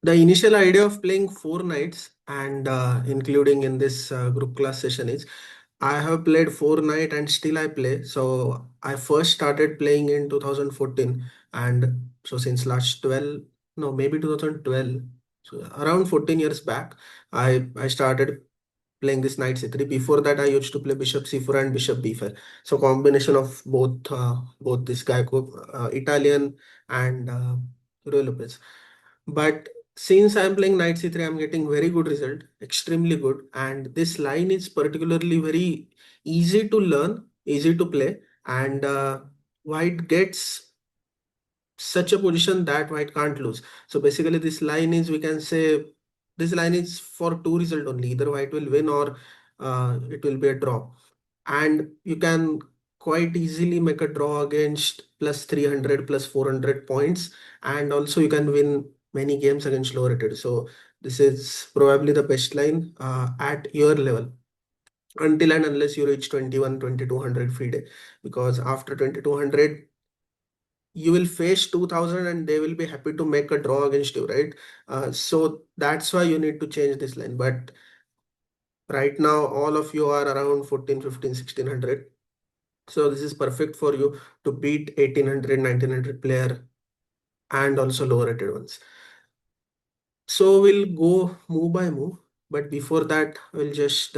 The initial idea of playing 4 nights and including in this group class session is I have played 4 night and still I play. So I first started playing in 2014, and so since last 12, no, maybe 2012, so around 14 years back, I started playing this knight c3. Before that, I used to play bishop c4 and bishop b5. So combination of both this guy, Italian and Rui Lopez. But since I'm playing knight c3, I'm getting very good result, extremely good. And this line is particularly very easy to learn, easy to play, and white gets such a position that white can't lose. So basically, this line is, we can say, this line is for two result only. Either white will win or it will be a draw. And you can quite easily make a draw against plus 300, plus 400 points. And also you can win many games against low rated. So this is probably the best line at your level until and unless you reach 21, 2200 FIDE. Because after 2200, you will face 2000 and they will be happy to make a draw against you, right? So that's why you need to change this line. But right now, all of you are around 14, 15, 1600. So this is perfect for you to beat 1800, 1900 player and also lower rated ones. So we'll go move by move. But before that, we'll just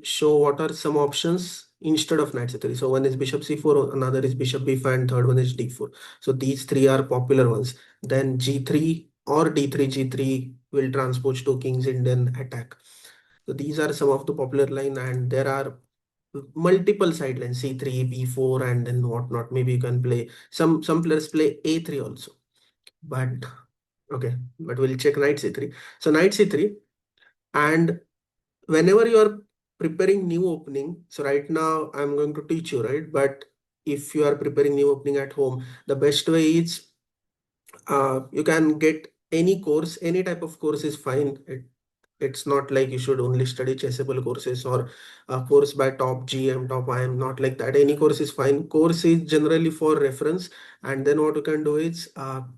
show what are some options instead of knight c3. So one is bishop c4, another is bishop b5, and third one is d4. So these three are popular ones. Then g3 or d3, g3 will transpose to king's Indian attack. So these are some of the popular line, and there are multiple sidelines, c3, b4, and then whatnot. Maybe you can play some players play a3 also. But okay, but we'll check knight c3. So knight c3, and whenever you are preparing new opening, so right now I'm going to teach you, right? But if you are preparing new opening at home, the best way is you can get any course, any type of course is fine. It's not like you should only study chessable courses or a course by top GM, top IM, not like that. Any course is fine. Course is generally for reference. And then what you can do is,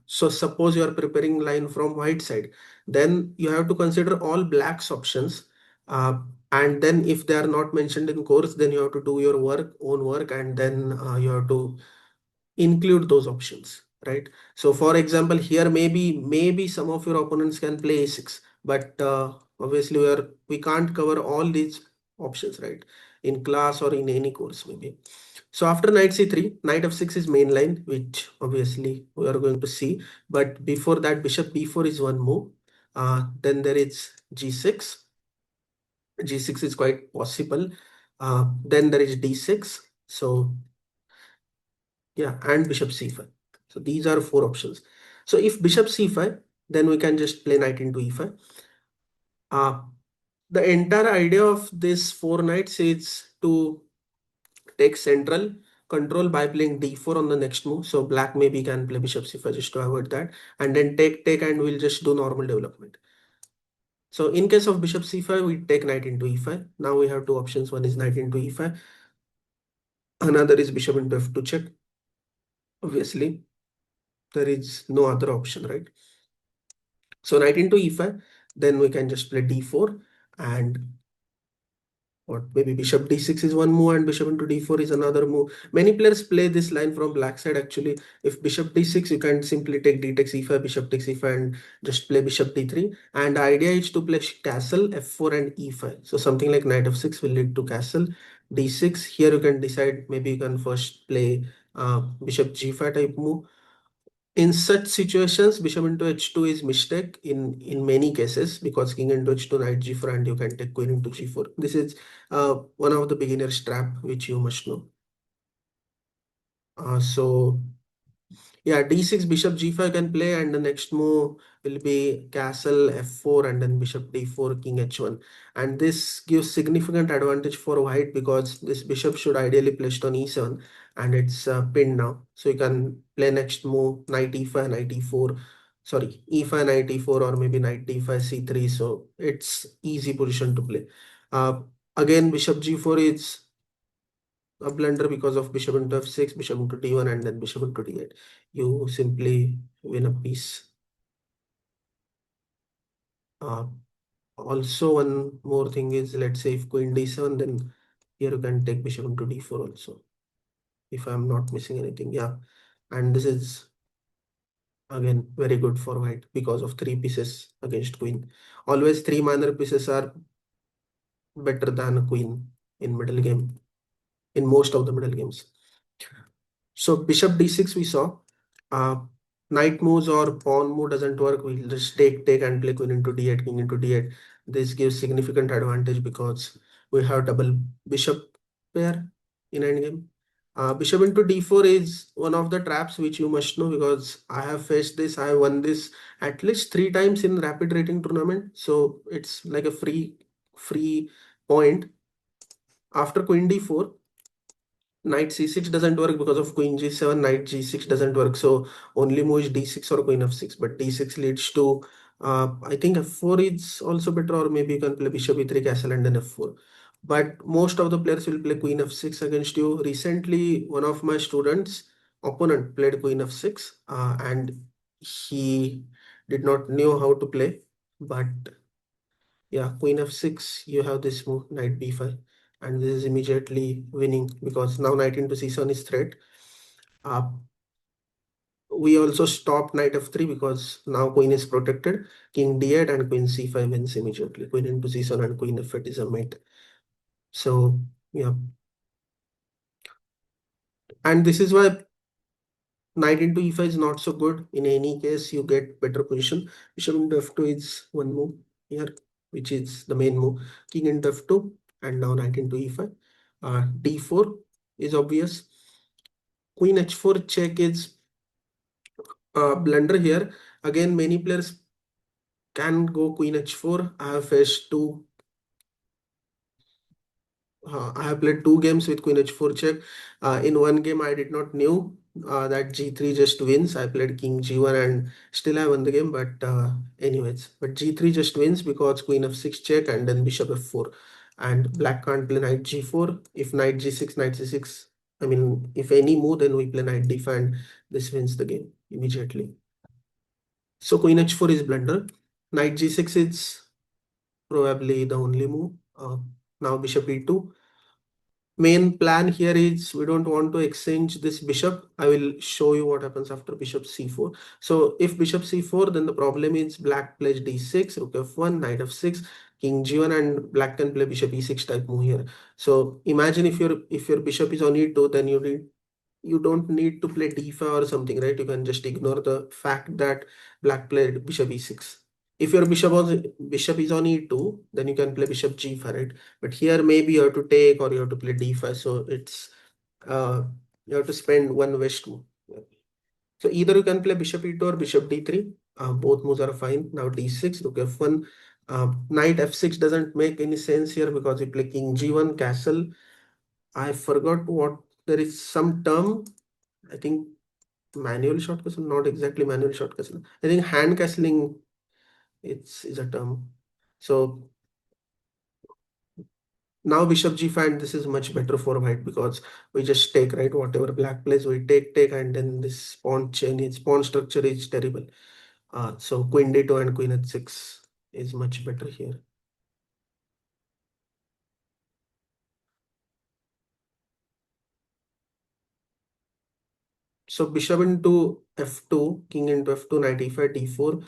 so suppose you are preparing line from white side, then you have to consider all blacks options. Uh, and then if they are not mentioned in course, then you have to do your own work, and then you have to include those options, right? So for example, here maybe some of your opponents can play a6, but obviously we can't cover all these options, right, in class or in any course maybe. So after knight c3, knight f6 is main line, which obviously we are going to see. But before that, bishop b4 is one move. Then there is g6. G6 is quite possible. Then there is d6. So yeah, and bishop c5. So these are four options. So if bishop c5, then we can just play knight into e5. Uh, the entire idea of this four knights is to take central control by playing d4 on the next move. So black maybe can play bishop c5 just to avoid that. And then take, and we'll just do normal development. So in case of bishop c5, we take knight into e5. Now we have two options. One is knight into e5. Another is bishop into f2 check. Obviously, there is no other option, right? So knight into e5, then we can just play d4, and what, maybe bishop d6 is one move and bishop into d4 is another move. Many players play this line from black side actually. If bishop d6, you can simply take d takes e5, bishop takes e5, and just play bishop d3. And the idea is to play castle, f4, and e5. So something like knight f6 will lead to castle, d6. Here you can decide, maybe you can first play bishop g5 type move. In such situations, bishop into h2 is mistake in many cases, because king into h2, knight g4, and you can take queen into g4. This is one of the beginner's trap which you must know. So yeah, d6, bishop g5 can play, and the next move will be castle f4, and then bishop d4, king h1. And this gives significant advantage for white, because this bishop should ideally placed on e7, and it's pinned now. So you can play next move knight e5, knight e4, sorry, e5, knight e4, or maybe knight d5, c3. So it's easy position to play. Again, bishop g4 is a blunder because of bishop into f6, bishop into d1, and then bishop into d8. You simply win a piece. Uh, Also, one more thing is, let's say if queen d7, then here you can take bishop into d4 also, if I'm not missing anything. Yeah, and this is again very good for white because of three pieces against queen. Always three minor pieces are better than a queen in middle game, in most of the middle games. So bishop d6 we saw. Uh, Knight moves or pawn move doesn't work. We'll just take and play queen into d8, king into d8. This gives significant advantage because we have double bishop pair in endgame. Bishop into d4 is one of the traps which you must know, because I have faced this. I have won this at least three times in rapid rating tournament. So it's like a free point. After queen d4, knight c6 doesn't work because of queen g7. Knight g6 doesn't work, so only move is d6 or queen f6. But d6 leads to, I think f4 is also better, or maybe you can play bishop e3 castle and then f4. But most of the players will play queen f6 against you. Recently, one of my students opponent played queen f6, and he did not know how to play. But yeah, queen f6, you have this move, knight b5, and this is immediately winning because now knight into c7 is threat. Uh, we also stop knight f3 because now queen is protected. King d8 and queen c5 wins immediately. Queen into c7 and queen f8 is a mate. So yeah, and this is why knight into e5 is not so good. In any case, you get better position. Bishop into f2 is one move here, which is the main move. King into f2 and now knight into e5. D4 is obvious. Queen h4 check is blunder here. Again, many players can go queen h4. I have faced two. I have played two games with queen h4 check. In one game, I did not knew that g3 just wins. I played king g1 and still I won the game. But anyways, but g3 just wins because queen f6 check and then bishop f4. And black can't play knight g4. If knight g6, knight c6, I mean, if any move, then we play knight d5 and this wins the game immediately. So queen h4 is blunder. Knight g6 is probably the only move. Now bishop e2. Main plan here is we don't want to exchange this bishop. I will show you what happens after bishop c4. So if bishop c4, then the problem is black plays d6, rook f1, knight f6, king g1, and black can play bishop e6 type move here. So imagine if your bishop is on e2, then you don't need to play d5 or something, right? You can just ignore the fact that black played bishop e6. If your bishop is on e2, then you can play bishop g5, right? But here maybe you have to take or you have to play d5. So it's uh you have to spend one west move. So either you can play bishop e2 or bishop d3. Both moves are fine. Now d6, rook f1. Knight f6 doesn't make any sense here because you play king g1 castle. I forgot what, there is some term. I think manual short castle, not exactly manual short castle. I think hand castling it's is a term. So now bishop g5, and this is much better for white because we just take, right? Whatever black plays, we take, and then this pawn chain, its pawn structure is terrible. So queen d2 and queen h6 is much better here. So bishop into f2, king into f2, knight e5, d4,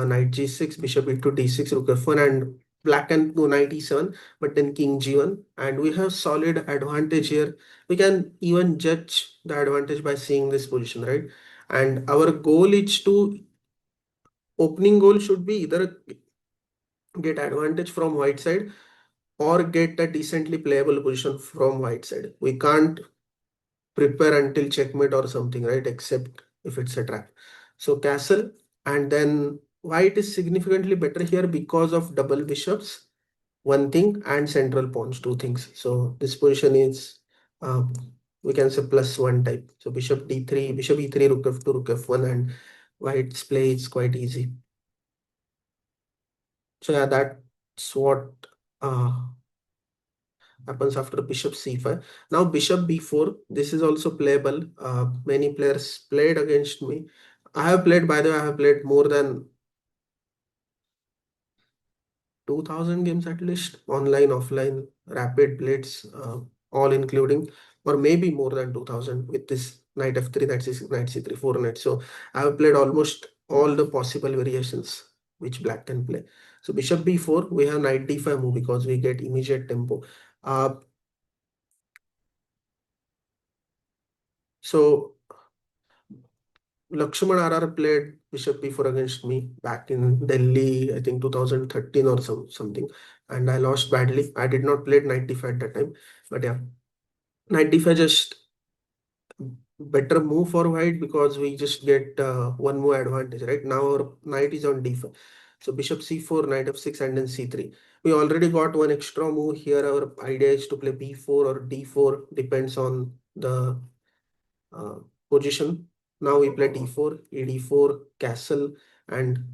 knight g6, bishop into d6, rook f1, and black can go knight e7, but then king g1, and we have solid advantage here. We can even judge the advantage by seeing this position, right? And our goal is to, opening goal should be either get advantage from white side or get a decently playable position from white side. We can't prepare until checkmate or something, right? Except if it's a trap. So castle, and then white is significantly better here because of double bishops, one thing, and central pawns, two things. So this position is, uh, we can say plus one type. So bishop d3, bishop e3, rook f2, rook f1, and white's play is quite easy. So yeah, that's what uh, happens after bishop c5. Now bishop b4, this is also playable. Many players played against me. I have played, by the way, I have played more than 2000 games at least, online, offline, rapid blitz, all including, or maybe more than 2000 with this knight f3, knight c6, knight c3, 4 knights. So I have played almost all the possible variations which black can play. So bishop b4, we have knight d5 move because we get immediate tempo. Uh, so Lakshman RR played Bishop B4 against me back in Delhi, I think 2013 or something, and I lost badly. I did not play Knight D5 at that time, but yeah, Knight D5 just better move for white because we just get one more advantage, right? Now our knight is on D5. So Bishop C4, Knight F6, and then C3. We already got one extra move here. Our idea is to play B4 or D4, depends on the uh, position. Now we play d4, e4, castle, and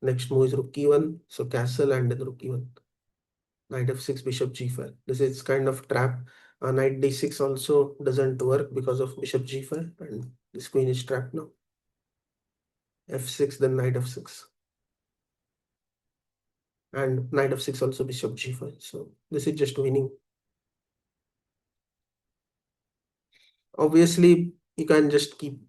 next move is rook e1. So castle and then rook e1. Knight f6, bishop g5. This is kind of trap. Knight d6 also doesn't work because of bishop g5, and this queen is trapped now. f6, then knight f6. And knight f6 also bishop g5. So this is just winning. Obviously, you can just keep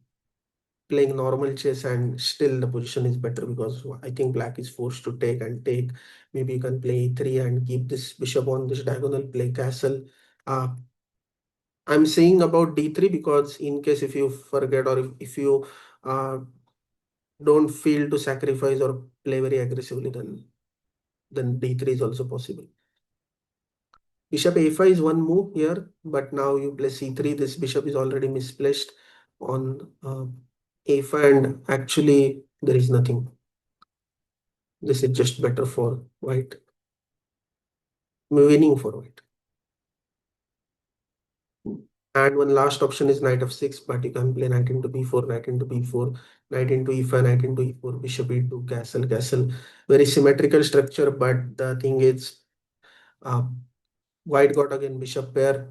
playing normal chess and still the position is better because I think black is forced to take and take. Maybe you can play e3 and keep this bishop on this diagonal, play castle. Uh, I'm saying about d3 because in case if you forget or if you uh, don't feel to sacrifice or play very aggressively, then d3 is also possible. Bishop a5 is one move here, but now you play c3. This bishop is already misplaced on a5 and actually there is nothing. This is just better for white, winning for white. And one last option is knight f6, but you can play knight into b4, knight into b4, knight into e5, knight into e4, bishop e2, castle, castle. Very symmetrical structure, but the thing is, uh, white got again bishop pair.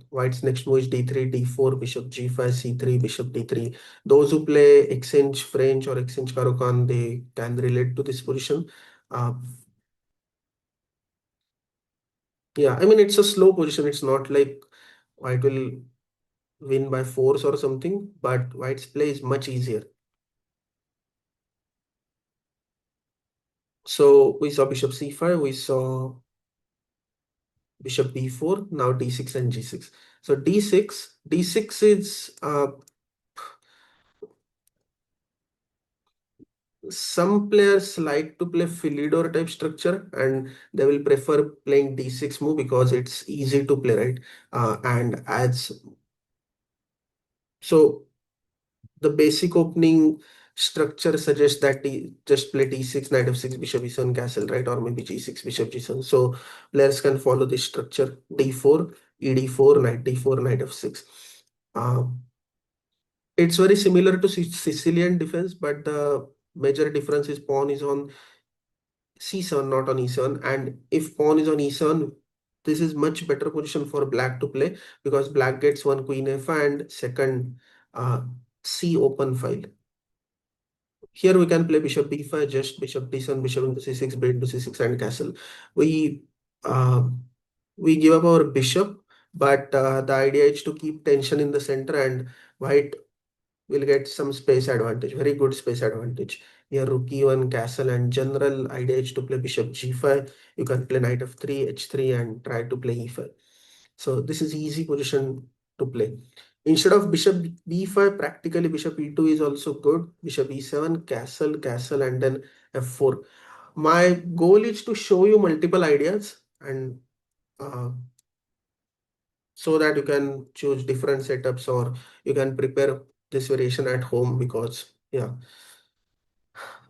White's next move is d3, d4, bishop g5, c3, bishop d3. Those who play exchange French or exchange Caro-Kann, they can relate to this position. Uh, yeah, I mean, it's a slow position. It's not like white will win by force or something, but white's play is much easier. So we saw bishop c5, we saw bishop b4, now d6 and g6. So d6 is some players like to play Philidor type structure and they will prefer playing d6 move because it's easy to play, right? And adds so the basic opening structure suggests that just play d6, knight f6, bishop e7, castle, right? Or maybe g6, bishop g7. So players can follow this structure: d4, ed4, knight d4, knight f6. Uh, it's very similar to Sicilian defense, but the major difference is pawn is on c7, not on e7. And if pawn is on e7, this is much better position for black to play because black gets one queen f5 and second uh, c open file. Here we can play bishop b5, just bishop d7, bishop into c6, bishop into c6, and castle. We uh, we give up our bishop, but the idea is to keep tension in the center, and white will get some space advantage, very good space advantage. Here rook e1, castle, and general idea is to play bishop g5. You can play knight f3, h3, and try to play e5. So this is easy position to play. Instead of bishop b5, practically bishop e2 is also good. Bishop e7, castle, castle, and then f4. My goal is to show you multiple ideas and uh, so that you can choose different setups or you can prepare this variation at home because yeah.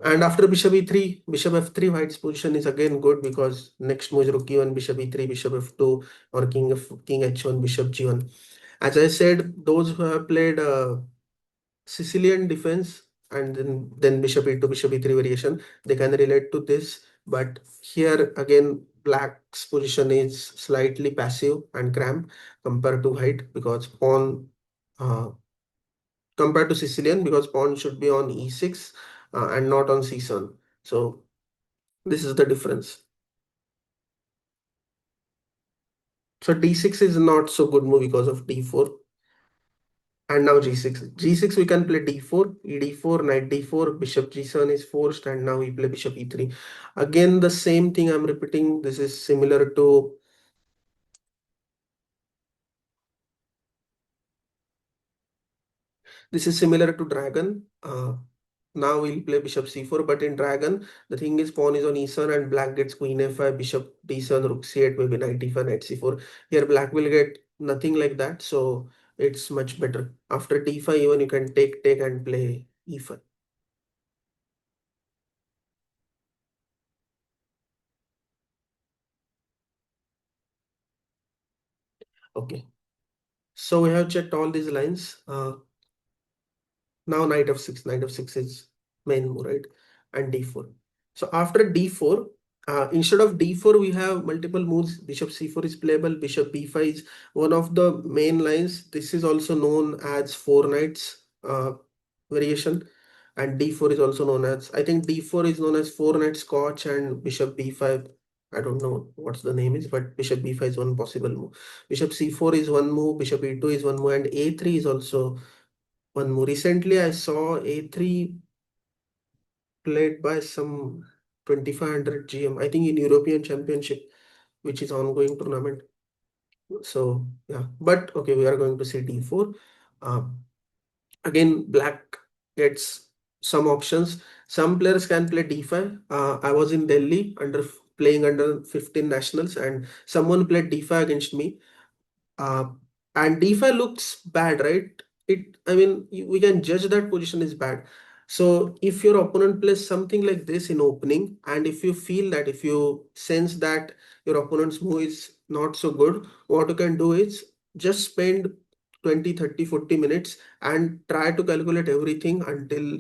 And after bishop e3, bishop f3, white's position is again good because next move is rook e1, bishop e3, bishop f2, or king h1, bishop g1. As I said, those who have played Sicilian defense and then bishop e2, bishop e3 variation, they can relate to this. But here again, black's position is slightly passive and cramped compared to white because pawn uh, compared to Sicilian because pawn should be on e6 and not on c7. So this is the difference. So d6 is not so good move because of d4. And now g6. G6 we can play d4, ed4, knight d4, bishop g7 is forced, and now we play bishop e3. Again, the same thing I'm repeating. This is similar to dragon. Now we'll play bishop c4, but in dragon, the thing is pawn is on e7 and black gets queen a5, bishop d7, rook c8, maybe knight d5, knight c4. Here black will get nothing like that, so it's much better. After d5, even you can take and play e5. Okay, so we have checked all these lines. Now knight of six is main move, right? And d4. So after d4, instead of d4, we have multiple moves. Bishop c4 is playable. Bishop b5 is one of the main lines. This is also known as four knights variation. And d4 is also known as, I think d4 is known as four knights scotch, and bishop b5. I don't know what's the name is, but bishop b5 is one possible move. Bishop c4 is one move. Bishop e2 is one move, and a3 is also one more. Recently, I saw A3 played by some 2500 GM, I think in European Championship, which is ongoing tournament. So yeah, but okay, we are going to say D4. Uh, Again, black gets some options. Some players can play D5. I was in Delhi playing under 15 nationals, and someone played D5 against me. Uh, and d5 looks bad, right? I mean, we can judge that position is bad. So if your opponent plays something like this in opening, and if you sense that your opponent's move is not so good, what you can do is just spend 20, 30, 40 minutes and try to calculate everything until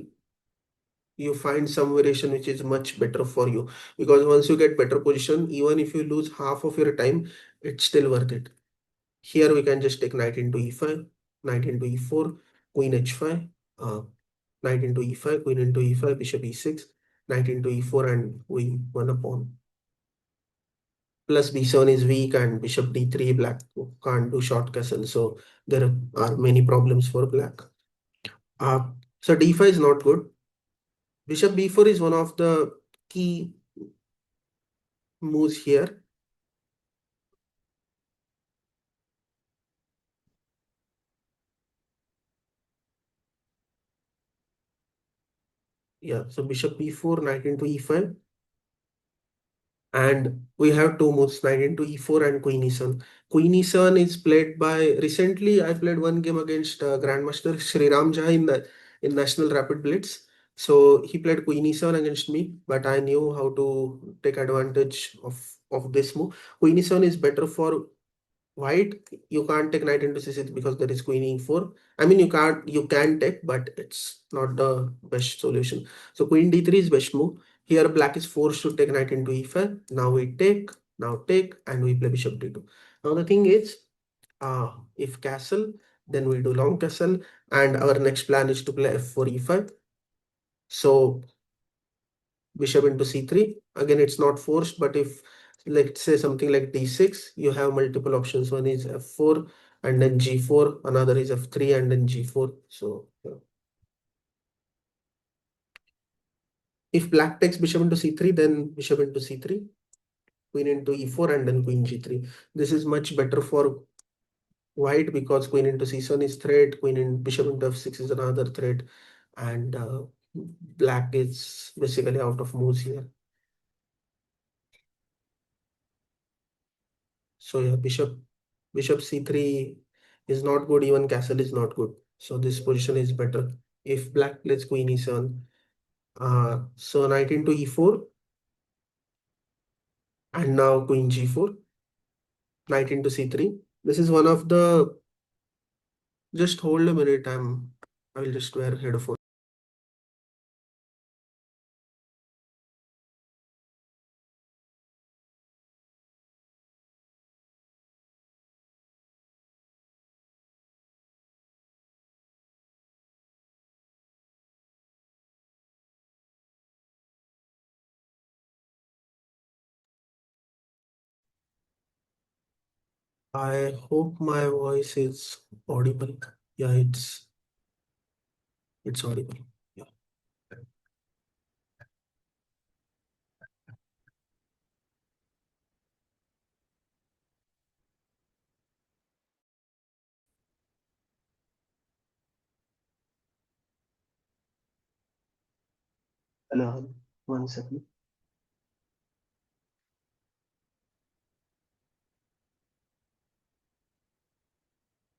you find some variation which is much better for you. Because once you get better position, even if you lose half of your time, it's still worth it. Here we can just take knight into e5, knight into e4, queen h5, uh, knight into e5, queen into e5, bishop e6, knight into e4, and we won a pawn. Plus b7 is weak, and bishop d3, black can't do short castle, so there are many problems for black. Uh, so d5 is not good. Bishop b4 is one of the key moves here. Yeah, so bishop b4, knight into e5. And we have two moves, knight into e4 and queen e7. Queen e7 is played by, recently I played one game against Grandmaster Sriram Jha in National Rapid Blitz. So he played queen e7 against me, but I knew how to take advantage of this move. Queen e7 is better for white. You can't take knight into c6 because there is queen e4. I mean, you can take, but it's not the best solution. So queen d3 is best move. Here black is forced to take knight into e5. Now we take, and we play bishop d2. Now the thing is, if castle, then we do long castle, and our next plan is to play f4 e5. So bishop into c3. Again, it's not forced, but if let's say something like d6, you have multiple options. One is f4 and then g4, another is f3 and then g4. So yeah. If black takes bishop into c3, then bishop into c3, queen into e4, and then queen g3. This is much better for white because queen into c7 is threat, queen in bishop into f6 is another threat, and black is basically out of moves here. So yeah, bishop c3 is not good, even castle is not good. So this position is better. If black plays queen e7, so knight into e4, and now queen g4, knight into c3. This is one of the, just hold a minute, I will just wear headphones. I hope my voice is audible. Yeah, it's audible. Yeah. Hello, one second.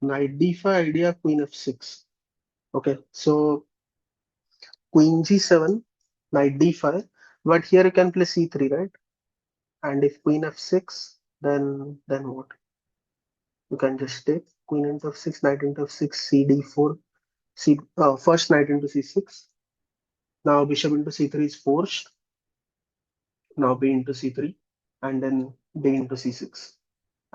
Knight d5 idea, queen f6. Okay, so queen g7, knight d5, but here you can play c3, right? And if queen f6, then what? You can just take queen into f6, knight into f6, c d4, first knight into c6. Now bishop into c3 is forced. Now b into c3, and then d into c6.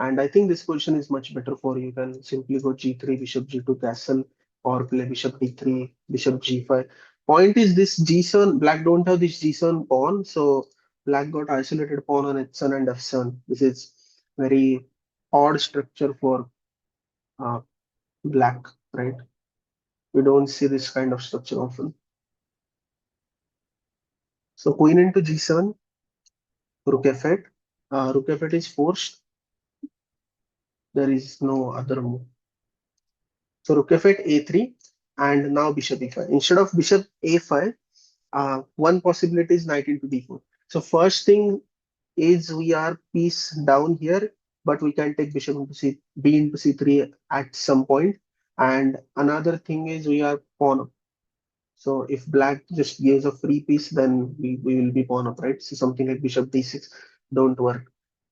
And I think this position is much better for you. You can simply go g3, bishop g2 castle, or play bishop d3, bishop g5. Point is this g7, black don't have this g7 pawn, so black got isolated pawn on h7 and f7. This is very odd structure for uh, black, right? We don't see this kind of structure often. So queen into g7, rook f8. Rook f8 is forced. There is no other move. So rook f8, a3, and now bishop e5. Instead of bishop a5, one possibility is knight into d4. So first thing is we are piece down here, but we can take bishop into b into c3 at some point. And another thing is we are pawn up. So if black just gives a free piece, then we will be pawn up, right? So something like bishop d6 don't work.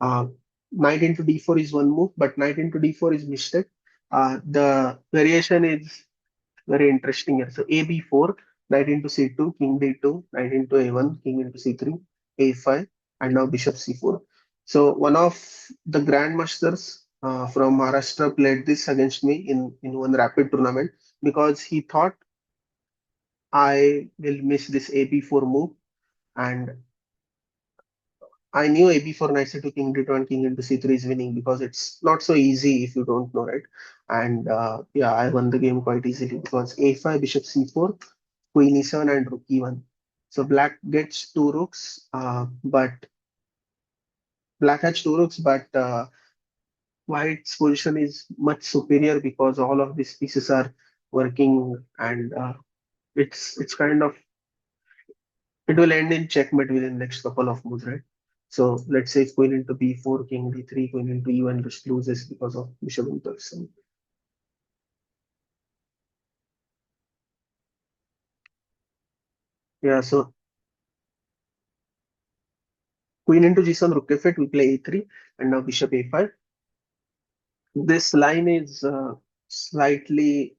Uh, Knight into d4 is one move, but knight into d4 is mistake. The variation is very interesting here. So AB4, knight into C2, king D2, knight into A1, king into C3, A5, and now bishop C4. So one of the grandmasters from Maharashtra played this against me in one rapid tournament because he thought I will miss this AB4 move, and I knew AB4 knight C2 king D2 and king into C3 is winning because it's not so easy if you don't know, right? And yeah, I won the game quite easily because A5 bishop C4 queen e7 and rook e1. So but black has two rooks, but white's position is much superior because all of these pieces are working, and it's kind of it will end in checkmate within next couple of moves, right? So let's say queen into b4, king d3, queen into e1 just loses because of bishop into f7. Yeah, so queen into g7, rook f8, we play a3, and now bishop a5. This line is slightly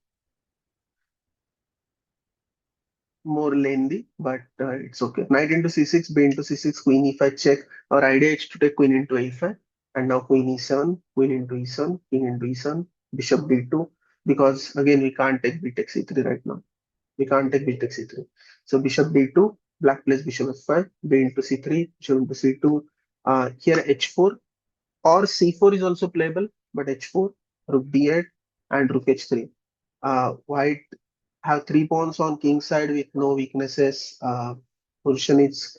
more lengthy, but it's okay. Knight into c6, b into c6, queen e5 check. Our idea is to take queen into a5, and now queen e7, queen into e7, king into e7, bishop d2, because again we can't take b takes c3 right now. We can't take b takes c3. So bishop d2, black plays bishop f5, b into c3, bishop into c2. Here h4 or c4 is also playable, but h4, rook d8, and rook h3. White have three pawns on king side with no weaknesses. Position is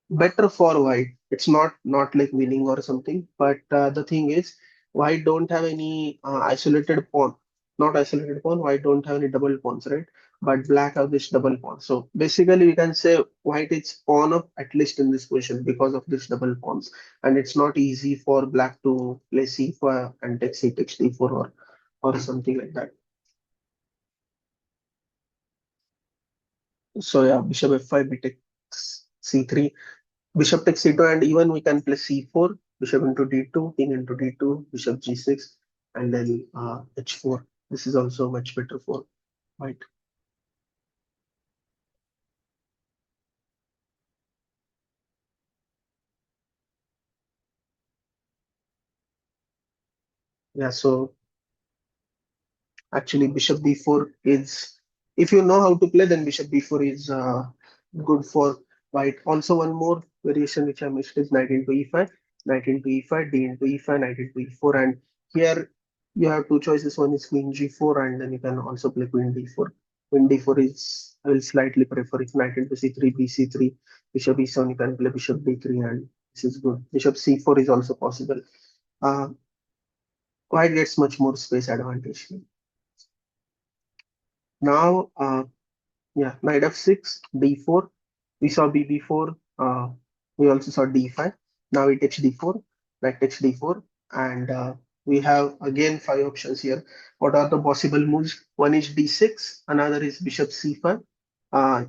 better for white. It's not like winning or something, but the thing is, white don't have any isolated pawn. Not isolated pawn. White don't have any double pawns, right? But black have this double pawn. So basically, we can say white is pawn up at least in this position because of this double pawns, and it's not easy for black to play c4 and take c takes d4 or something like that. So yeah, bishop f5, b takes c3, bishop takes c2, and even we can play c4, bishop into d2, king into d2, bishop g6, and then h4. This is also much better for white. Yeah, so actually bishop d4 is, if you know how to play, then bishop d4 is good for white. Also one more variation which I missed is knight into e5, knight into e5, d into e5, knight into e4, and Here you have two choices. One is queen g4, and then you can also play queen d4. Queen d4 is, I will slightly prefer it. Knight into c3, bc3, bishop e7. You can play bishop d3, and this is good. Bishop c4 is also possible. Uh, White gets much more space advantage here. Now, yeah, knight f6, d4. We saw bb4. We also saw d5. Now we takes d4, knight takes d4, and we have again five options here. What are the possible moves? One is d6, another is bishop c5.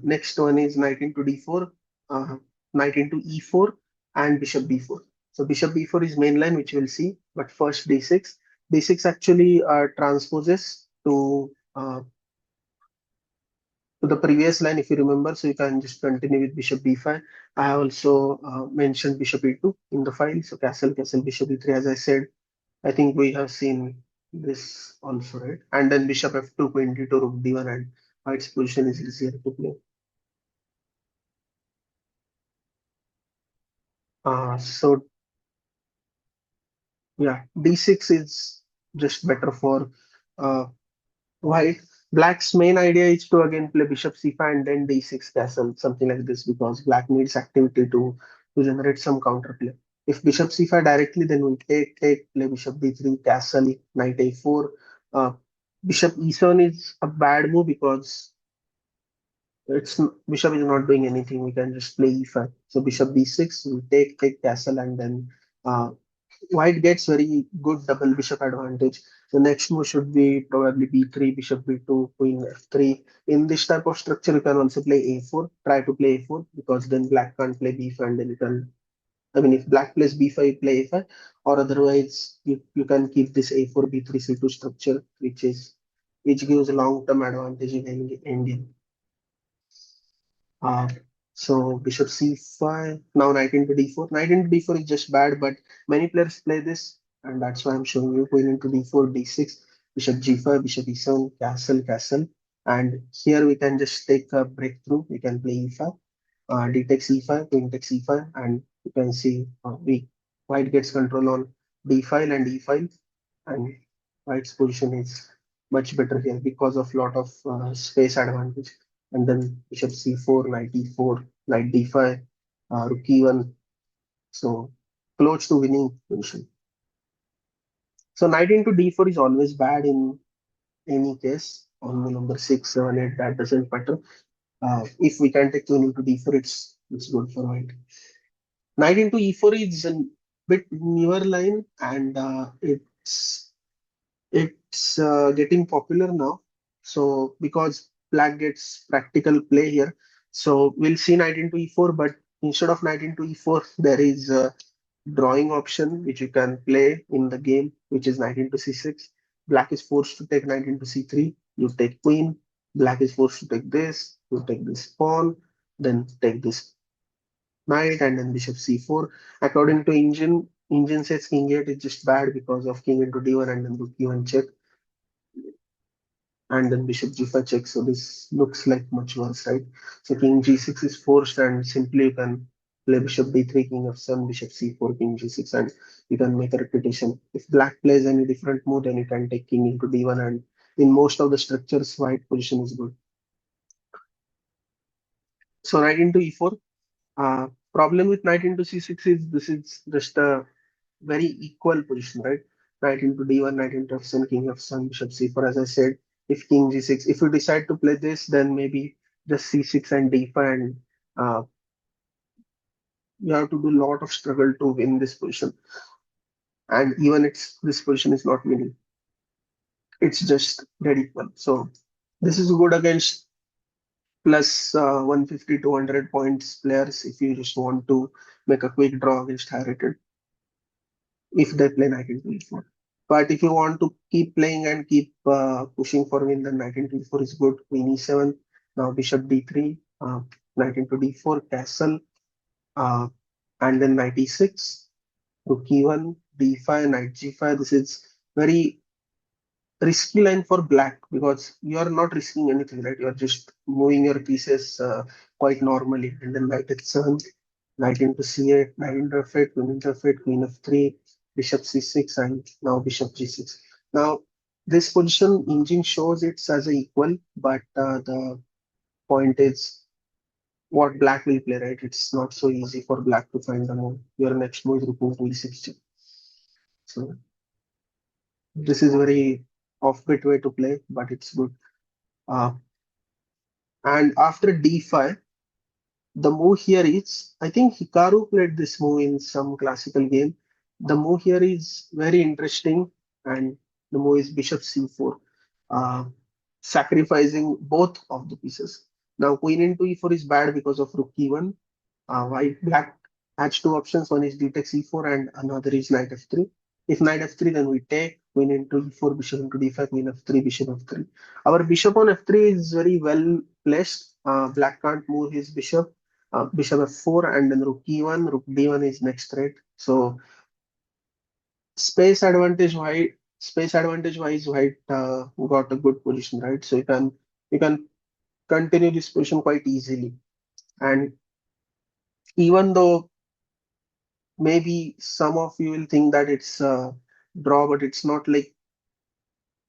Next one is knight into d4, uh, knight into e4, and bishop b4. So bishop b4 is main line, which we'll see. But first d6. D6 actually transposes to the previous line, if you remember. So you can just continue with bishop b5. I have also mentioned bishop e2 in the file. So castle, castle, bishop e3, as I said. I think we have seen this also, right? And then bishop f2, queen d2, rook d1, and white's position is easier to play. So yeah, d6 is just better for uh, white. Black's main idea is to again play bishop c5 and then d6 castle, something like this, because black needs activity to generate some counterplay. If bishop c5 directly, then we take, play bishop d3, castle, knight a4. Uh, Bishop e7 is a bad move because bishop is not doing anything. We can just play e5. So bishop b6, we take castle, and then uh, white gets very good double bishop advantage. The next move should be probably b3, bishop b2, queen f3. In this type of structure, you can also play a4. Try to play a4 because then black can't play b5, and then you can. I mean, if black plays b5, you play a5, or otherwise you can keep this a4, b3, c2 structure, which gives long-term advantage in any endgame. Uh, so bishop c5, now knight into d4. Knight into d4 is just bad, but many players play this, and that's why I'm showing you queen into d4, d6, bishop g5, bishop e7, castle, castle. And here we can just take a breakthrough. We can play e5, d takes e5, queen takes e5, and you can see white gets control on d file and e file, and white's position is much better here because of lot of space advantage. And then bishop c4, knight e4, knight d5, rook e1. So close to winning position. So knight into d4 is always bad in any case. On the number 6, 7, 8, that doesn't matter. If we can take queen into d4, it's good for white. Knight into e4 is a bit newer line, and it's getting popular now. So because black gets practical play here, so we'll see knight into e4, but instead of knight into e4, there is a drawing option which you can play in the game, which is knight into c6. Black is forced to take knight into c3. You take queen. Black is forced to take this. You take this pawn, then take this knight, and then bishop c4. According to engine says king 8 is just bad because of king into d1 and then rook e1 check, and then bishop g5 check. So this looks like much worse, right? So king g6 is forced, and simply you can play bishop d3, king f7, bishop c4, king g6, and you can make a repetition. If black plays any different move, then you can take king into d1, and in most of the structures, white position is good. So knight into e4. Problem with knight into c6 is this is just a very equal position, right? Knight into d1, knight into f7, king f7, bishop c4. As I said, if king g6, if you decide to play this, then maybe just c6 and d5, and uh, you have to do a lot of struggle to win this position. And even it's this position is not winning, it's just dead equal. So this is good against plus 150 to 100 points players if you just want to make a quick draw against high rated if they play knight into e4. But if you want to keep playing and keep pushing for win, then knight into e4 is good. Queen e7, now bishop d3, knight into d4, castle, uh, and then knight e6, rook e1, d5, knight g5. This is very risky line for black because you are not risking anything, right? You are just moving your pieces quite normally. And then knight h7, knight into c8, knight into f8, queen into f8, queen f3. bishop c6, and now bishop g6. Now, this position engine shows it's as a equal, but the point is what black will play, right? It's not so easy for black to find the move. Your next move is rook move to e6. So this is very offbeat way to play, but it's good. Uh, and after d5, the move here is, I think Hikaru played this move in some classical game. The move here is very interesting, and the move is bishop c4, uh, sacrificing both of the pieces. Now, queen into e4 is bad because of rook e1. White black has two options. One is d takes e4, and another is knight f3. If knight f3, then we take queen into e4, bishop into d5, queen f3, bishop f3. Our bishop on f3 is very well placed. Black can't move his bishop. Bishop f4 and then rook e1, rook d1 is next threat. So space advantage wise, white got a good position, right? So you can continue this position quite easily. And even though maybe some of you will think that it's a draw, but it's not. Like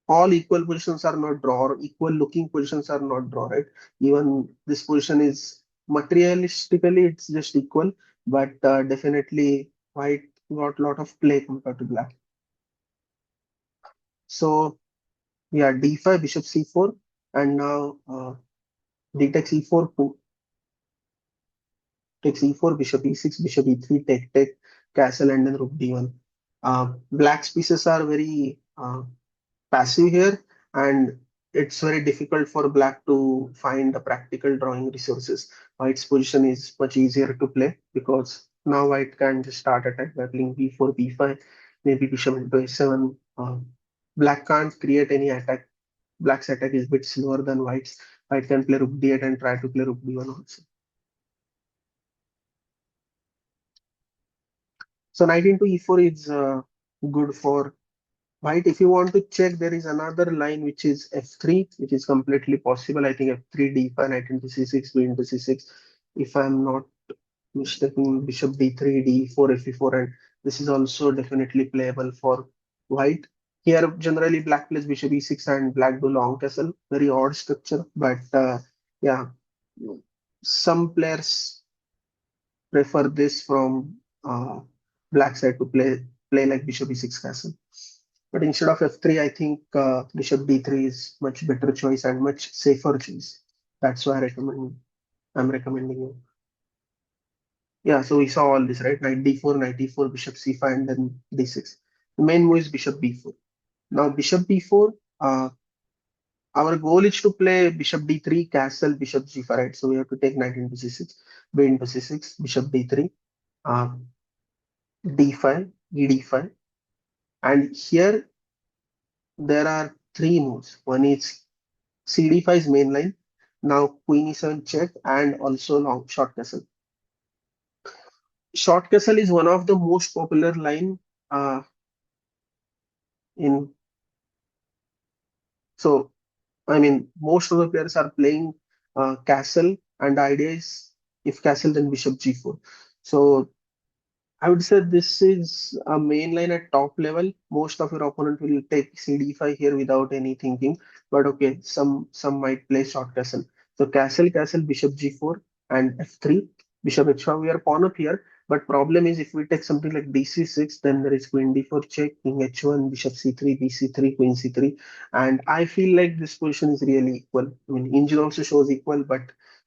all equal positions are not draw, or equal looking positions are not draw, right? Even this position is materialistically it's just equal, but definitely white got a lot of play compared to black. So yeah, d5, bishop c4, and now d takes e4, takes e4, bishop e6, bishop e3, take, castle, and then rook d1. Black's pieces are very passive here, and it's very difficult for black to find the practical drawing resources. White's position is much easier to play because now white can just start attack by playing b4, b5, maybe bishop into a7. Black can't create any attack. Black's attack is a bit slower than white's. White can play rook d8 and try to play rook d1 also. So knight into e4 is good for white. If you want to check, there is another line which is f3, which is completely possible. I think f3, d5, knight into c6, b into c6. If I'm not mistaken, bishop d3, d4, fe4, and this is also definitely playable for white. Here, generally, black plays bishop e6 and black do long castle. Very odd structure, but yeah, some players prefer this from black side to play like bishop e6 castle. But instead of f3, I think bishop d3 is much better choice and much safer choice. That's why I'm recommending you. Yeah, so we saw all this, right? Knight d4, knight d4, bishop c5, and then d6. The main move is bishop b4. Now bishop b4, our goal is to play bishop d3, castle, bishop g5, right? So we have to take knight into c6, b into c6, bishop d3, uh, d5, e d5. And here there are three moves. One is CD5 is main line. Now queen e7 check and also long short castle. Short castle is one of the most popular line in. So I mean most of the players are playing castle, and the idea is if castle then bishop g4. So I would say this is a main line at top level. Most of your opponent will take CD5 here without any thinking. But okay, some might play short castle. So castle, bishop G4 and F3, bishop H5. We are pawn up here. But problem is if we take something like BC6, then there is queen D4 check, king H1, bishop C3, BC3, queen C3. And I feel like this position is really equal. I mean, engine also shows equal, but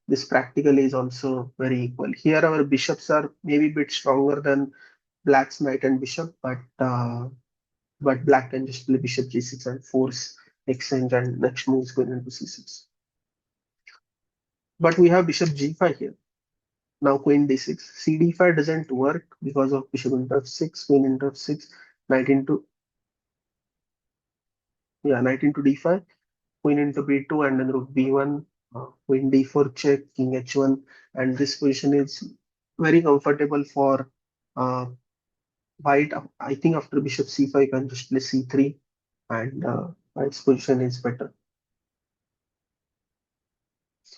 this practically is also very equal. Here our bishops are maybe a bit stronger than black's knight and bishop, but black can just play bishop g6 and force exchange, and next move is going into c6. But we have bishop g5 here. Now queen d6. cd5 doesn't work because of bishop into f6, queen into f6, knight into knight into d5, queen into b2, and then rook b1, queen d4 check, king h1, and this position is very comfortable for uh, white. I think after bishop c5, you can just play c3, and white's position is better.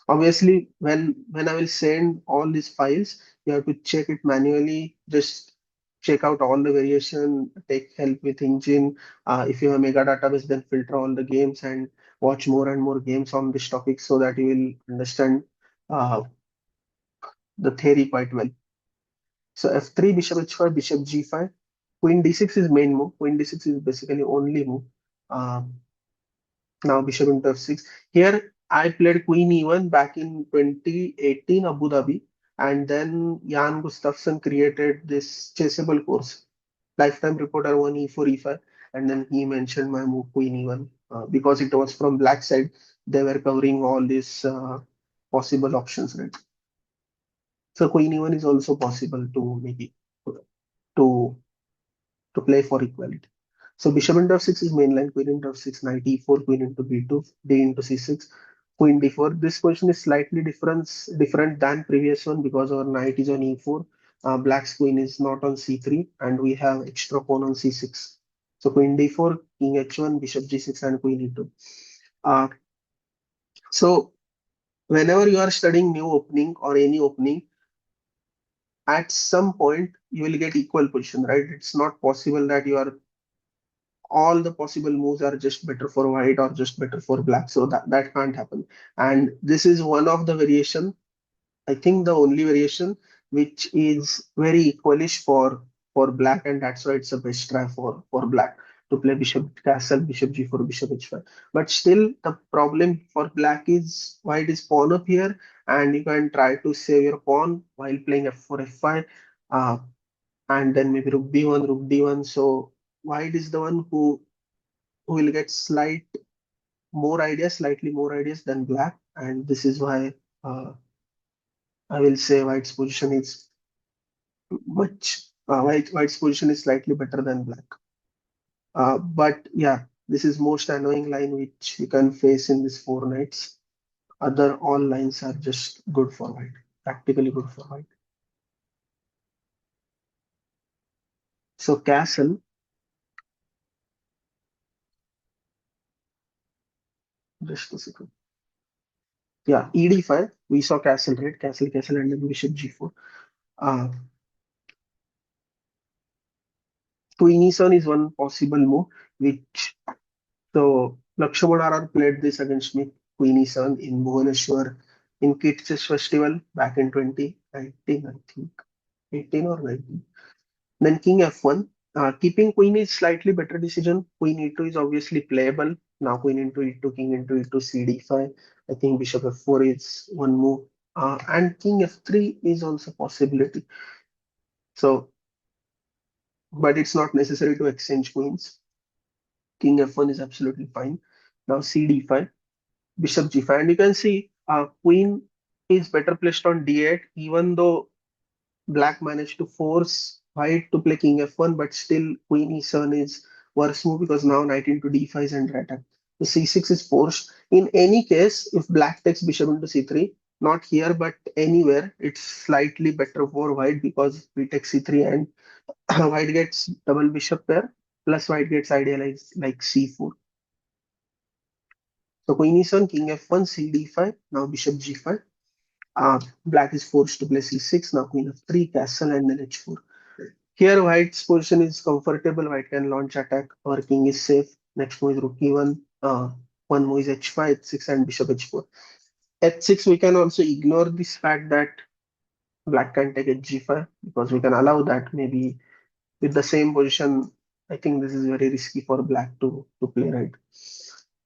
Obviously, when I will send all these files, you have to check it manually. Just check out all the variation, take help with engine. If you have a mega database, then filter all the games and watch more and more games on this topic so that you will understand uh, the theory quite well. So f3, bishop h5, bishop g5, queen d6 is main move. Queen d6 is basically only move. Uh, Now bishop into f6. Here I played queen e1 back in 2018 Abu Dhabi, and then Jan Gustafsson created this chasable course. Lifetime reporter won e4, e5, and then he mentioned my move queen e1 because it was from black side. They were covering all these possible options, right? So queen e1 is also possible to maybe to to play for equality. So bishop into f6 is mainline, queen into f6, knight e4, queen into b2, d into c6, queen d4. This position is slightly different than previous one because our knight is on e4, black's queen is not on c3, and we have extra pawn on c6. So queen d4, king h1, bishop g6, and queen e2. Uh, so whenever you are studying new opening or any opening, at some point you will get equal position, right? It's not possible that you are all the possible moves are just better for white or just better for black. So that can't happen. And this is one of the variation, I think the only variation which is very equalish for black, and that's why it's a best try for black to play bishop castle, bishop g4, bishop h5. But still the problem for black is white is pawn up here, and you can try to save your pawn while playing f4, f5, uh, and then maybe rook b1, rook d1. So white is the one who will get slightly more ideas than black, and this is why I will say white's position is slightly better than black. But yeah, this is most annoying line which you can face in these four nights. Other all lines are just good for white, practically good for white. So castle, just a second. Yeah, ed5. We saw castle, right? Castle, castle, and then bishop g4. Uh, Queen e7 is one possible move, which so Lakshman RR played this against me, Queen e7 in Bhubaneswar in Kit Chess Festival back in 2019, I think, 18 or 19. Then King f1. Keeping Queen is slightly better decision. Queen e2 is obviously playable. Now Queen into e2, King into e2, cd5. I think Bishop f4 is one move. And King f3 is also possibility. So, but it's not necessary to exchange queens. King f1 is absolutely fine. Now cd5. Bishop g5, and you can see queen is better placed on d8, even though black managed to force white to play king f1, but still queen e7 is worse move because now knight into d5 is under attack. So c6 is forced. In any case, if black takes bishop into c3, not here but anywhere, it's slightly better for white because we take c3 and white gets double bishop pair, plus white gets idealized like c4. So queen e7, king f1, cd5, now bishop g5. Black is forced to play c6, now queen f3, castle, and then h4. Here, white's position is comfortable. White can launch attack. Our king is safe. Next move is rook e1. One move is h5, h6, and bishop h4. H6, we can also ignore this fact that black can take hg5 because we can allow that. Maybe with the same position, I think this is very risky for black to play, right?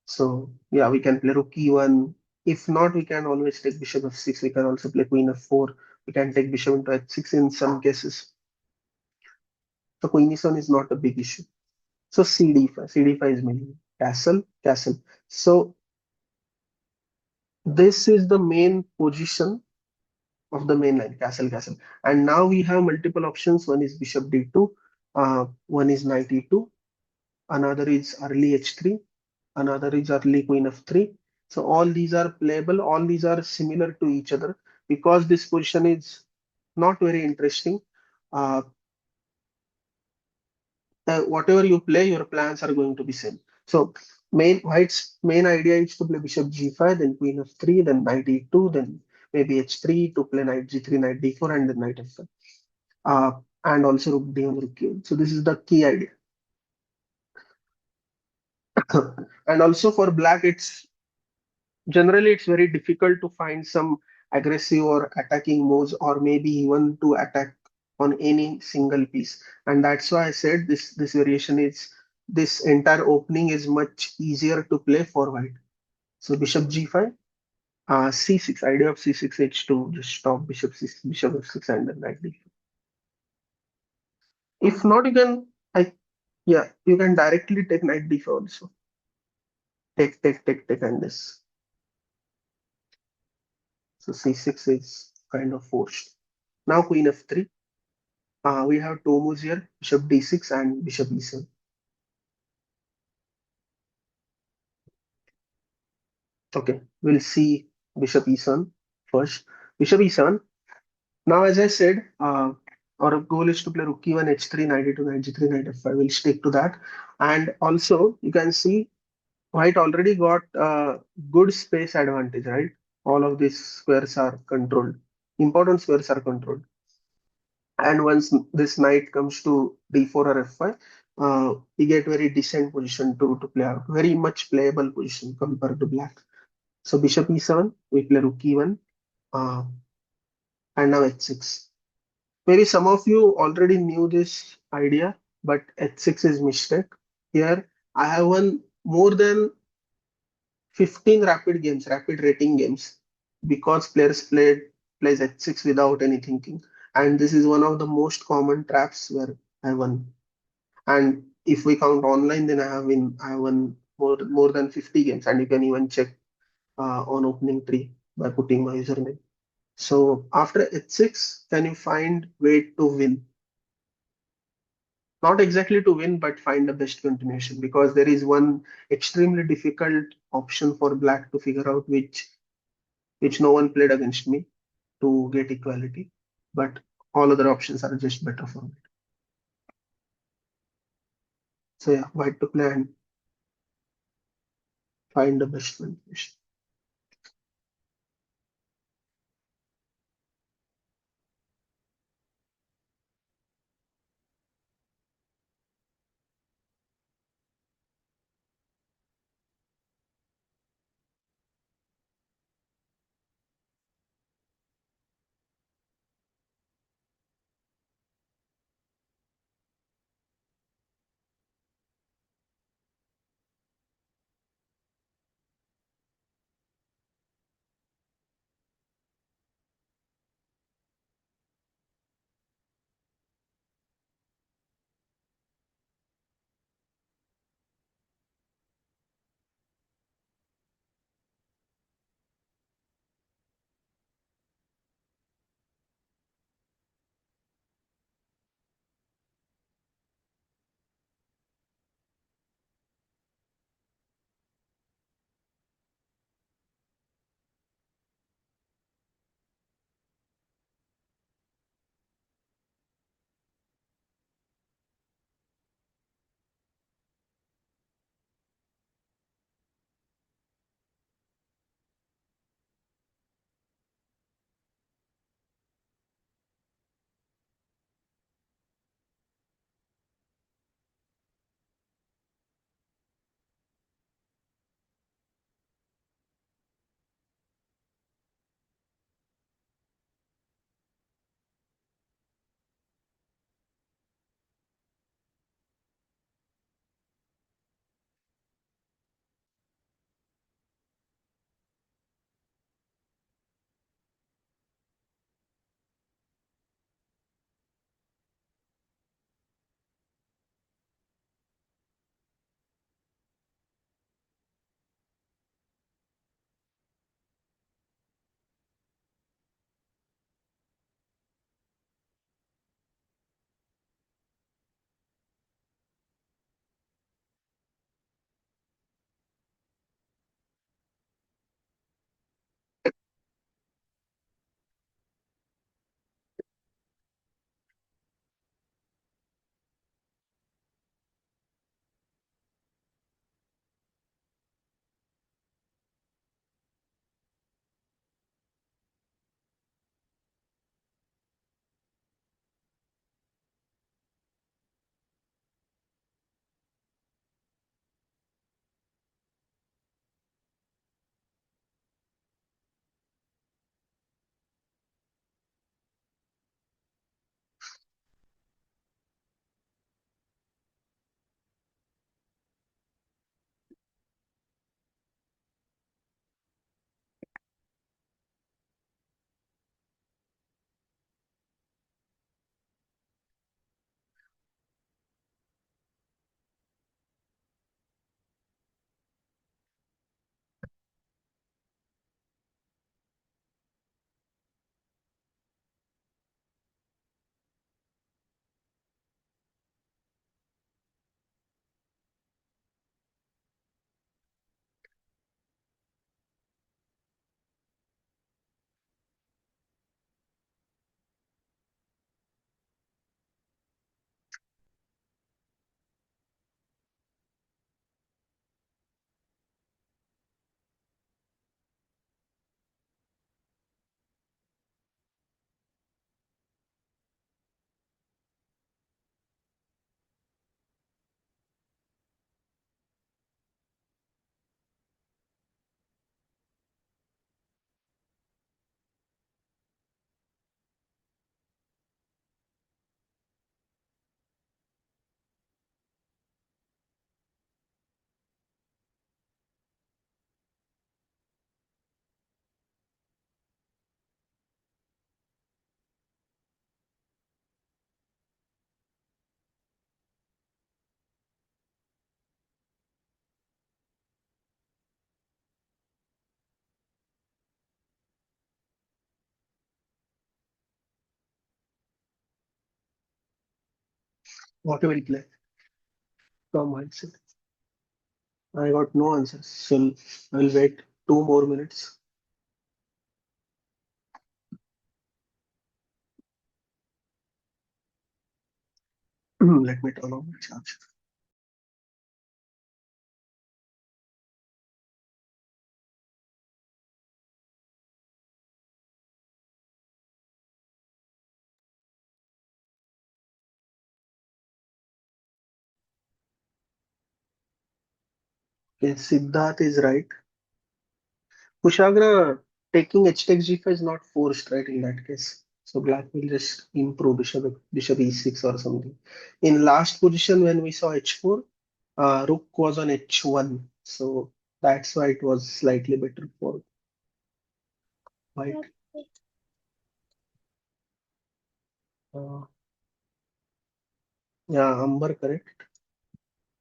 So yeah, we can play rook e1. If not, we can always take bishop f6. We can also play queen f4. We can take bishop into h6 in some cases. So queen e7 is not a big issue. So cd5, cd5 is mainly castle, castle. So this is the main position of the main line, castle, castle. And now we have multiple options. One is bishop d2, one is knight e2, another is early h3, another is early queen f3. So all these are playable, all these are similar to each other because this position is not very interesting. Uh, Whatever you play, your plans are going to be same. So white's main idea is to play bishop g5, then queen f3, then knight e2, then maybe h3 to play knight g3, knight d4, and then knight f5. and also rook d1, rook q1. So this is the key idea. And also for black, it's very difficult to find some aggressive or attacking moves, or maybe even to attack on any single piece. And that's why I said this entire opening is much easier to play for white. So bishop g5, c6, idea of c6 h2, just stop bishop c, bishop f6 and then knight d4. If not, you can, I yeah, you can directly take knight d4 also. Take, and this. So c6 is kind of forced. Now queen f3. We have two moves here, bishop d6 and bishop e7. Okay, we'll see bishop e7 first. Bishop e7. Now, as I said, our goal is to play rook e1, h3, knight e2, knight g3, knight f5. We'll stick to that. And also, you can see white already got good space advantage, right? All of these squares are controlled. Important squares are controlled. And once this knight comes to d4 or f5, we get very decent position to play out. Very much playable position compared to black. So bishop e7, we play rook e1, uh, and now h6. Maybe some of you already knew this idea, but h6 is mistake. Here, I have won more than 15 rapid rating games, because players plays h6 without any thinking. And this is one of the most common traps where I won. And if we count online, then I won more than 50 games, and you can even check on opening tree by putting my username. So after h6, can you find way to win? Not exactly to win, but find the best continuation, because there is one extremely difficult option for black to figure out, which no one played against me, to get equality. But all other options are just better for me. So yeah, white to play and find the best continuation. What will play from mindset? I got no answers. So I'll wait 2 more minutes. Let me turn on my charge. Okay, Siddharth is right. Kushagra taking h takes g5 is not forced, right, in that case. So black will just improve bishop e6 or something. In last position when we saw h4, rook was on h1. So that's why it was slightly better for white. Uh, yeah, Amber correct.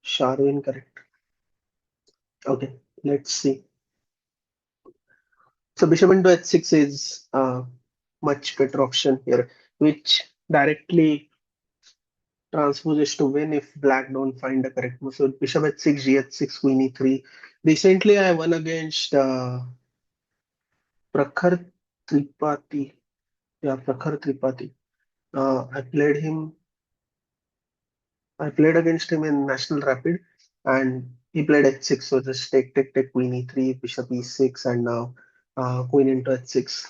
Sharwin correct. Okay, let's see. So bishop into h6 is much better option here, which directly transposes to win if black don't find the correct move. So bishop h6, gh6, queen e3. Recently, I won against Prakhar Tripathi. Yeah, Prakhar Tripathi. I played him. I played against him in National Rapid, and he played h6. So just take, queen e3, bishop e6, and now queen into h6.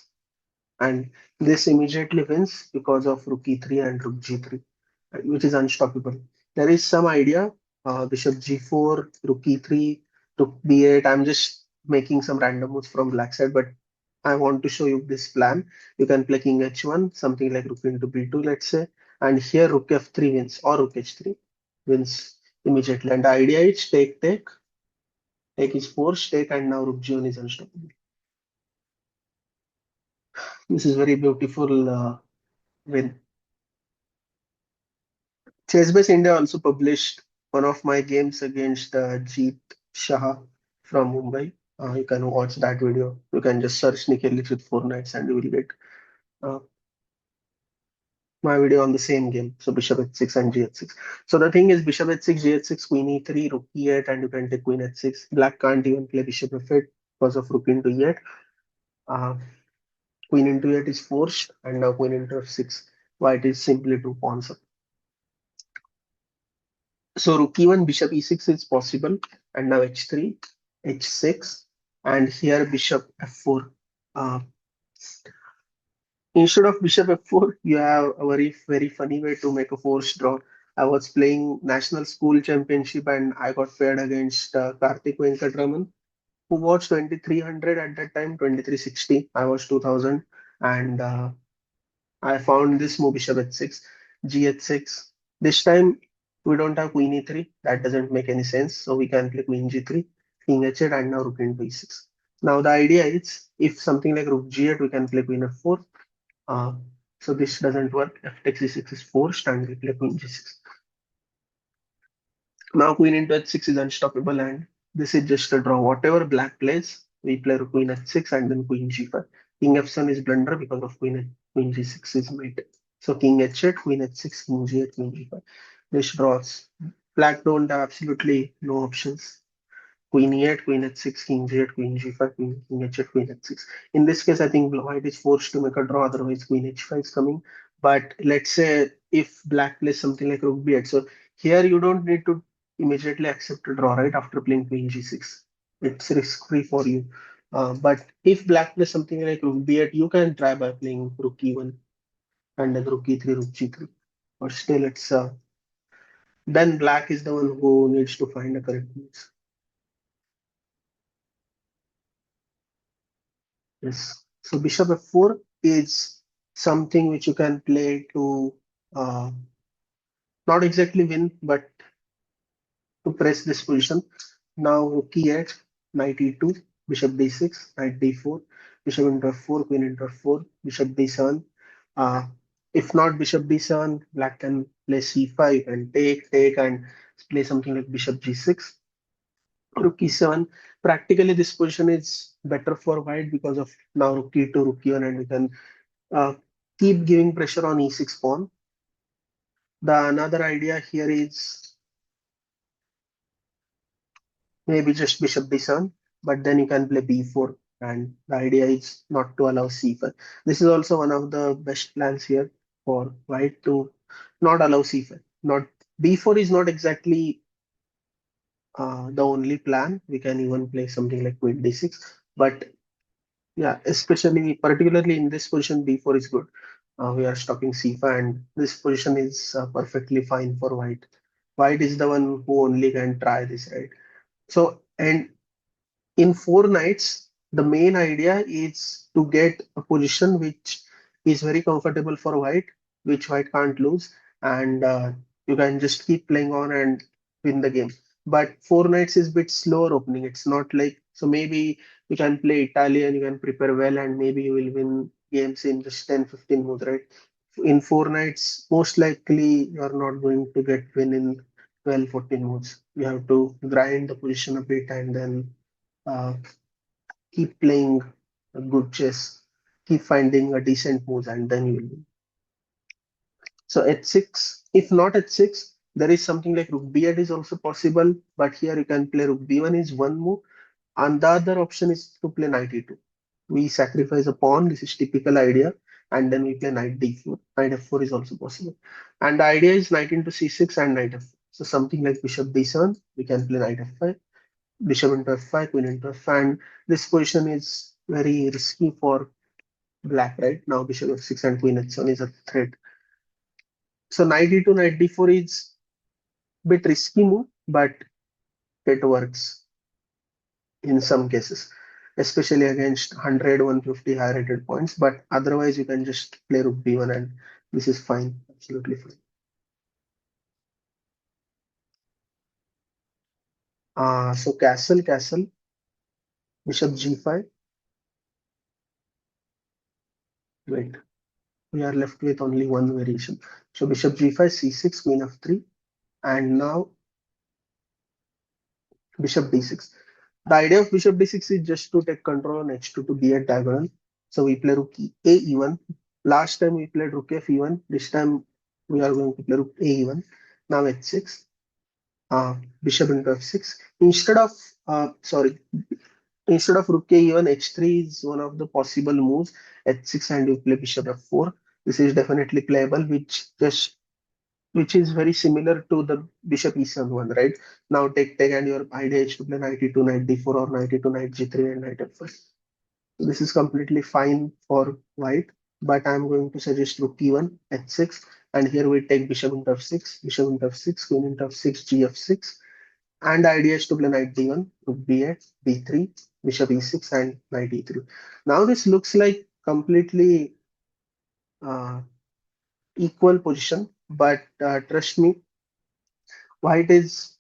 And this immediately wins because of rook e3 and rook g3, which is unstoppable. There is some idea, bishop g4, rook e3, rook b8. I'm just making some random moves from black side, but I want to show you this plan. You can play king h1, something like rook into b2, let's say, and here rook f3 wins or rook h3 wins immediately. And the idea is take is forced, take, and now rook g1 is unstoppable. This is very beautiful win. Chessbase India also published one of my games against Jeet Shah from Mumbai. You can watch that video. You can just search Nikhil Dixit 4 nights and you will get uh, my video on the same game. So bishop h6 and g6. So the thing is bishop h6, g6, queen e3, rook e8, and you can take queen h6. Black can't even play bishop f8 because of rook into e8. Uh, queen into e8 is forced, and now queen into f6. White is simply two pawns up. So rook e1, bishop e6 is possible, and now h3, h6, and here bishop f4. Uh, Instead of bishop f4, you have a very funny way to make a forced draw. I was playing national school championship and I got paired against Karthik Venkatraman, who was 2300 at that time, 2360. I was 2000, and I found this move bishop h6, g6. This time we don't have queen e3. That doesn't make any sense. So we can play queen g3, king h8, and now rook into e6. Now the idea is if something like rook g8, we can play queen f4. Uh, so this doesn't work. F takes e6 is forced, and we play queen g6. Now queen into h6 is unstoppable, and this is just a draw. Whatever black plays, we play queen h6 and then queen g5. King f7 is blunder because of queen g6 is mate. So king h8, queen h6, king g8, queen g5. This draws. Black don't have absolutely no options. Queen e8, queen h6, king g8, queen g5, king h8, queen h6. In this case, I think white is forced to make a draw, otherwise queen h5 is coming. But let's say if black plays something like rook b8, so here you don't need to immediately accept a draw, right, after playing queen g6. It's risk-free for you. But if black plays something like rook b8, you can try by playing rook e1 and then rook e3, rook g3. But still, it's then black is the one who needs to find a correct move. Yes. So bishop f4 is something which you can play to uh, not exactly win, but to press this position. Now rook e8, knight e2, bishop d6, knight d4, bishop into f4, queen into f4, bishop d7. Uh, if not bishop d7, black can play c5 and take, and play something like bishop g6, rook e7. Practically, this position is better for white because of now rook e2, rook e1, and we can uh, keep giving pressure on e6 pawn. The another idea here is maybe just bishop b7, but then you can play b4, and the idea is not to allow c5. This is also one of the best plans here for white to not allow c5. Not b4 is not exactly the only plan. We can even play something like queen d6, but yeah, especially particularly in this position, b4 is good. We are stopping c5, and this position is perfectly fine for white. White is the one who only can try this, right? So, and in four knights, the main idea is to get a position which is very comfortable for white, which white can't lose, and you can just keep playing on and win the game. But four knights is bit slower opening. It's not like so maybe you can play Italian, you can prepare well, and maybe you will win games in just 10, 15 moves, right? In four knights, most likely you are not going to get win in 12, 14 moves. You have to grind the position a bit and then uh, keep playing a good chess, keep finding a decent moves, and then you will win. So h6, if not h6, there is something like rook b8 is also possible, but here you can play rook b1 is one move, and the other option is to play knight e2. We sacrifice a pawn, this is typical idea, and then we play knight d4. Knight f4 is also possible. And the idea is knight into c6 and knight f4. So something like bishop b7, we can play knight f5, bishop into f5, queen into f5, and this position is very risky for black, right? Now bishop f6 and queen h7 is a threat. So knight e2, knight d4 is bit risky move, but it works in some cases, especially against 100, 150 high rated points. But otherwise, you can just play rook b1 and this is fine, absolutely fine. So castle, bishop g5. Wait, we are left with only one variation. So bishop g5, c6, queen f3, and now bishop d6. The idea of bishop d6 is just to take control on h2 to be at diagonal. So we play rook a e1. Last time we played rook f e1. This time we are going to play rook a e1. Now h6, bishop into f6. Instead of rook a e1, h3 is one of the possible moves. h6 and you play bishop f4. This is definitely playable, which is very similar to the bishop e7 one, right? Now take and your idea is to play knight e2, knight d4, or knight e2, knight g3, and knight f5. So this is completely fine for white, but I'm going to suggest rook e1, h6, and here we take bishop into f6, bishop into f6, queen into f6, gf6, and the idea is to play knight d1, rook b8, b3, bishop e6, and knight e3. Now this looks like completely uh, equal position, but trust me, white is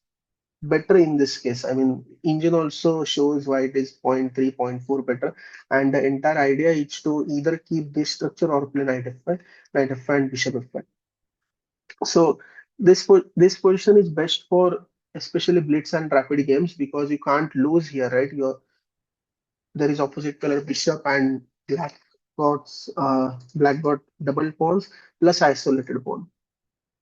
better in this case. I mean, engine also shows white is zero point 0.3, zero point 0.4 better. And the entire idea is to either keep this structure or play knight f5 and bishop f5. So this position is best for especially blitz and rapid games because you can't lose here, right? There is opposite color bishop and black got double pawns plus isolated pawn,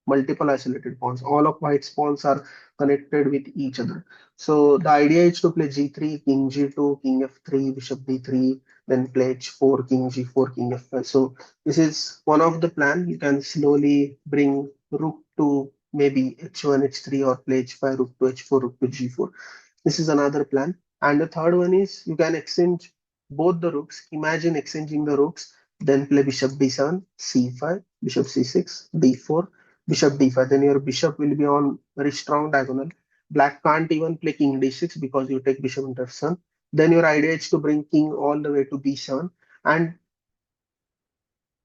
multiple isolated pawns. All of white's pawns are connected with each other. So the idea is to play g3, king g2, king f3, bishop b3, then play h4, king g4, king f5. So this is one of the plan. You can slowly bring rook to maybe h1, h3, or play h5, rook to h4, rook to g4. This is another plan. And the third one is you can exchange both the rooks. Imagine exchanging the rooks, then play bishop b7, c5, bishop c6, d4, bishop d5. Then your bishop will be on very strong diagonal. Black can't even play king d6 because you take bishop into f7. Then your idea is to bring king all the way to b7. And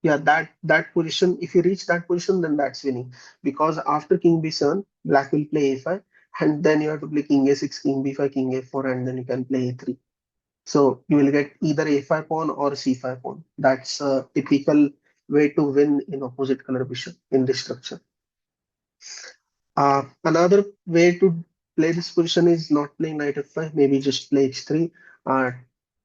yeah, that position, if you reach that position, then that's winning. Because after king b7, black will play a5, and then you have to play king a6, king b5, king a4, and then you can play a3. So you will get either a5 pawn or c5 pawn. That's a typical way to win in opposite color bishop in this structure. Another way to play this position is not playing knight f5, maybe just play h3. Uh,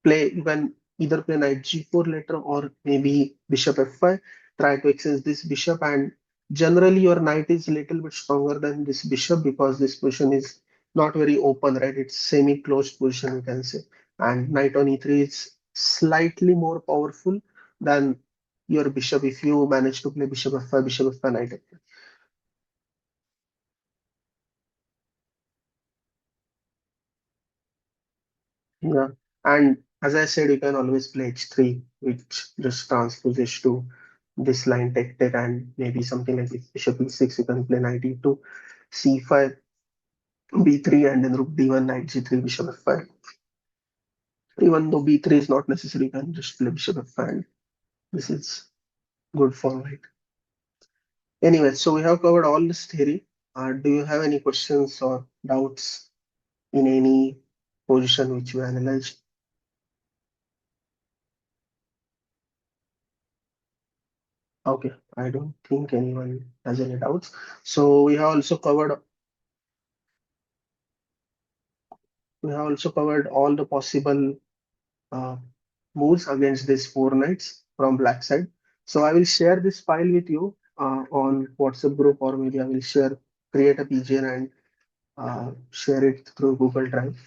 you can either play knight g4 later or maybe bishop f5. Try to exchange this bishop and Generally, your knight is little bit stronger than this bishop because this position is not very open, right? It's semi-closed position, you can say. And knight on e3 is slightly more powerful than your bishop if you manage to play bishop f5, bishop f5, knight f5. Yeah. And as I said, you can always play h3, which just transposes to this line, take, and maybe something like this. Bishop e6, you can play knight e2, c5, b3, and then rook d1, knight g3, bishop f5. Even though b3 is not necessary, you can just play bishop f5. This is good for white. Anyway, so we have covered all this theory. Do you have any questions or doubts in any position which we analyzed? Okay, I don't think anyone has any doubts. So we have also covered all the possible uh, moves against these four knights from black side. So I will share this file with you on WhatsApp group, or maybe I will create a PGN and share it through Google Drive.